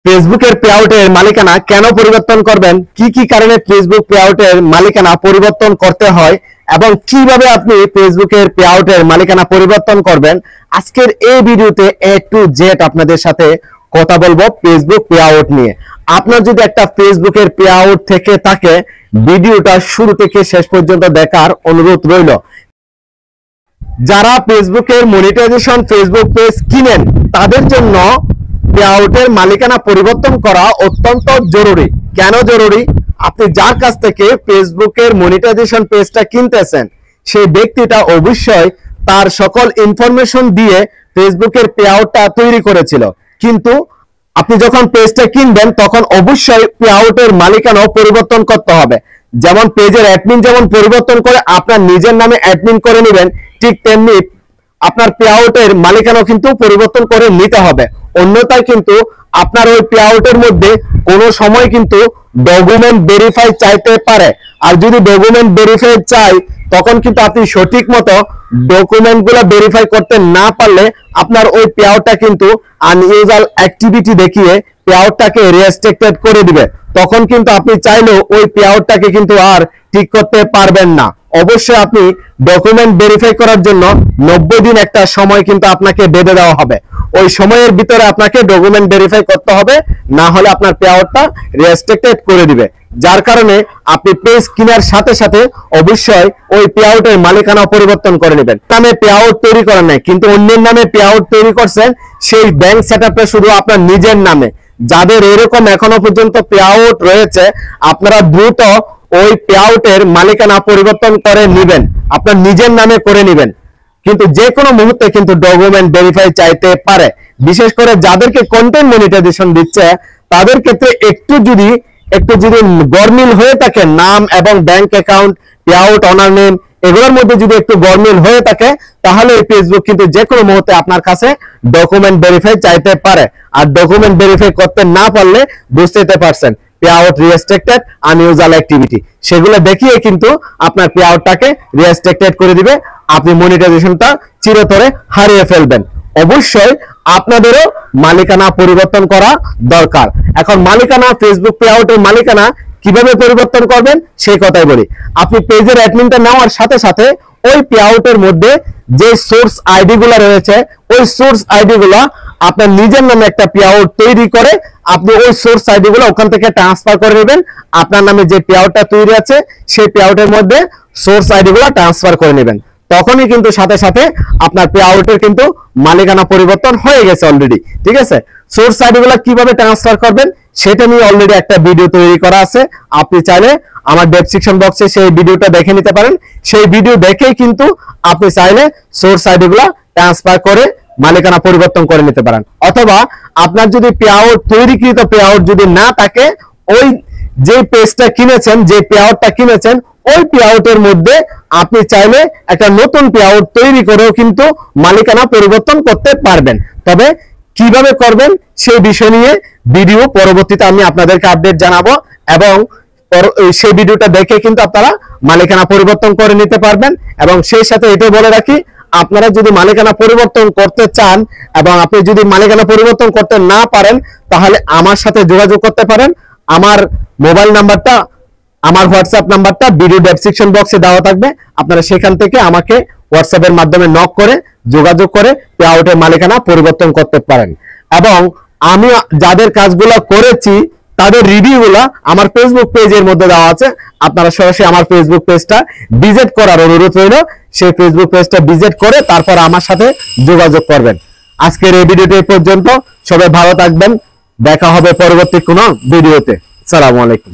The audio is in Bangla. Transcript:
ফেসবুকের পেআউটের মালিকানা কেন পরিবর্তন করবেন, কি কি কারণে ফেসবুক পেআউটের মালিকানা পরিবর্তন করতে হয় এবং কিভাবে আপনি ফেসবুকের পেআউটের মালিকানা পরিবর্তন করবেন, আজকের এই ভিডিওতে এ টু জেড আপনাদের সাথে কথা বলবো ফেসবুক পেআউট নিয়ে। আপনার যদি একটা ফেসবুকের পেআউট থেকে থাকে, ভিডিওটা শুরু থেকে শেষ পর্যন্ত দেখার অনুরোধ রইল। যারা ফেসবুকের মনিটাইজেশন ফেসবুক পেজ কিনেন, তাদের জন্য পেআউটের মালিকানা পরিবর্তন করা অত্যন্ত জরুরি। কেন জরুরি? আপনি যার কাছ থেকে ফেসবুকের মনিটাইজেশন পেজটা কিনতেছেন, সেই ব্যক্তিটা অবশ্যই তার সকল ইনফরমেশন দিয়ে ফেসবুকের পেআউটটা তৈরি করেছিল, কিন্তু আপনি যখন পেজটা কিনবেন তখন অবশ্যই পেআউটের মালিকানাও পরিবর্তন করতে হবে। যেমন পেজের অ্যাডমিন যেমন পরিবর্তন করে আপনার নিজের নামে অ্যাডমিন করে নেবেন, ঠিক তেমনি আপনার পেআউটের মালিকানাও কিন্তু পরিবর্তন করে নিতে হবে। অন্যথায় কিন্তু আপনার ওই পেআউটের মধ্যে কোনো সময় কিন্তু ডকুমেন্ট ভেরিফাই চাইতে পারে। আর যদি ডকুমেন্ট ভেরিফাই চাই, তখন কিন্তু আপনি সঠিক মতো ডকুমেন্টগুলো ভেরিফাই করতে না পারলে আপনার ওই পেআউটটা কিন্তু আনইউজুয়াল অ্যাক্টিভিটি দেখিয়ে পেআউটটাকে রেস্ট্রিক্টেড করে দিবে। তখন কিন্তু আপনি চাইলেও ওই পেআউটটাকে কিন্তু আর ঠিক করতে পারবেন না। অবশ্যই আপনি ডকুমেন্ট ভেরিফাই করার জন্য 90 দিন একটা সময় কিন্তু আপনাকে বেঁধে দেওয়া হবে। ওই সময়ের ভিতরে আপনাকে ডকুমেন্ট ভেরিফাই করতে হবে, না হলে আপনার পেআউটটা রেস্ট্রিক্টেড করে দিবে। যার কারণে আপনি পেজ কেনার সাথে সাথে অবশ্যই ওই পেআউটের মালিকানা পরিবর্তন করে নেবেন। নামে পেআউট তৈরি করেন নাই, কিন্তু অন্যের নামে পেআউট তৈরি করছেন, সেই ব্যাংক সেটআপটা শুধু আপনার নিজের নামে। যাদের এরকম এখনো পর্যন্ত পেআউট রয়েছে, আপনারা দ্রুত ওই পেআউটের মালিকানা পরিবর্তন করে নেবেন, আপনার নিজের নামে করে নেবেন। কিন্তু যে কোনো মুহূর্তে কিন্তু ডকুমেন্ট ভেরিফাই চাইতে পারে। বিশেষ করে যাদেরকে কন্টেন্ট মনিটাইজেশন দিচ্ছে, তাদের ক্ষেত্রে একটু যদি গরমিল হয়ে থাকে, নাম এবং bank account, payout honour name, এগুলোর মধ্যে যদি একটু গরমিল হয়ে থাকে, তাহলে ফেসবুক কিন্তু যে কোনো মুহূর্তে আপনার কাছে ডকুমেন্ট ভেরিফাই চাইতে পারে। আর ডকুমেন্ট ভেরিফাই করতে না পারলে বুঝতে পারছেন পেআউট রেস্ট্রিক্টেড, আনইউজুয়াল অ্যাক্টিভিটি, সেগুলো দেখিয়ে কিন্তু আপনার পেআউটটাকে রেস্ট্রিক্টেড করে দিবে। আপনি মনিটাইজেশনটা চিরতরে হারিয়ে ফেলবেন। অবশ্যই আপনাদেরও মালিকানা পরিবর্তন করা দরকার। এখন মালিকানা, ফেসবুক পেআউটের মালিকানা কিভাবে পরিবর্তন করবেন সেই কথাই বলি। আপনি পেজের অ্যাডমিনটা নেওয়ার সাথে সাথে ওই পেআউটের মধ্যে যে সোর্স আইডি গুলা রয়েছে, ওই সোর্স আইডি গুলা আপনার নিজের নামে একটা পেআউট তৈরি করে আপনি ওই সোর্স আইডি গুলো ওখান থেকে ট্রান্সফার করে নেবেন। আপনার নামে যে পেআউটটা তৈরি আছে, সেই পেআউটের মধ্যে সোর্স আইডি গুলো ট্রান্সফার করে নেবেন। তখনই কিন্তু সাথে সাথে আপনার পেআউটের কিন্তু মালিকানা পরিবর্তন হয়ে গেছে অলরেডি। ঠিক আছে, সোর্স আইডি গুলো কিভাবে ট্রান্সফার করবেন সেটা নিয়ে অলরেডি একটা ভিডিও তৈরি করা আছে। আপনি চাইলে আমার ডেসক্রিপশন বক্সে সেই ভিডিওটা দেখে নিতে পারেন। সেই ভিডিও দেখেই কিন্তু আপনি চাইলে সোর্স আইডি গুলো ট্রান্সফার করে মালিকানা পরিবর্তন করে নিতে পারেন। অথবা আপনার যদি পেআউট তৈরিকৃত পেআউট যদি না থাকে, ওই যে পেজটা কিনেছেন, যে পেআউটটা কিনেছেন, ওই পেআউটের মধ্যে আপনি চাইলে একটা নতুন পেআউট তৈরি করেও কিন্তু মালিকানা পরিবর্তন করতে পারবেন। তবে কিভাবে করবেন সেই বিষয় নিয়ে ভিডিও পরবর্তীতে আমি আপনাদেরকে আপডেট জানাবো, এবং সেই ভিডিওটা দেখে কিন্তু আপনারা মালিকানা পরিবর্তন করে নিতে পারবেন। এবং সেই সাথে এটা বলে রাখি, আপনারা যদি মালিকানা পরিবর্তন করতে চান এবং আপনি যদি মালিকানা পরিবর্তন করতে না পারেন, তাহলে আমার সাথে যোগাযোগ করতে পারেন। আমার মোবাইল নাম্বারটা, আমার হোয়াটসঅ্যাপ নাম্বারটা ভিডিও ডেসক্রিপশন বক্সে দেওয়া থাকবে। আপনারা সেখান থেকে আমাকে হোয়াটসঅ্যাপের মাধ্যমে নক করে যোগাযোগ করে পেআউটের মালিকানা পরিবর্তন করতে পারেন। এবং আমি যাদের কাজগুলো করেছি তাদের রিভিউগুলো আমার ফেসবুক পেজের মধ্যে দেওয়া আছে। আপনারা সরাসরি আমার ফেসবুক পেজটা ভিজিট করার অনুরোধ রইল। সেই ফেসবুক পেজটা ভিজিট করে তারপর আমার সাথে যোগাযোগ করবেন। আজকের এই ভিডিওটি পর্যন্ত। সবাই ভালো থাকবেন, দেখা হবে পরবর্তী কোনো ভিডিওতে। আসসালামু আলাইকুম।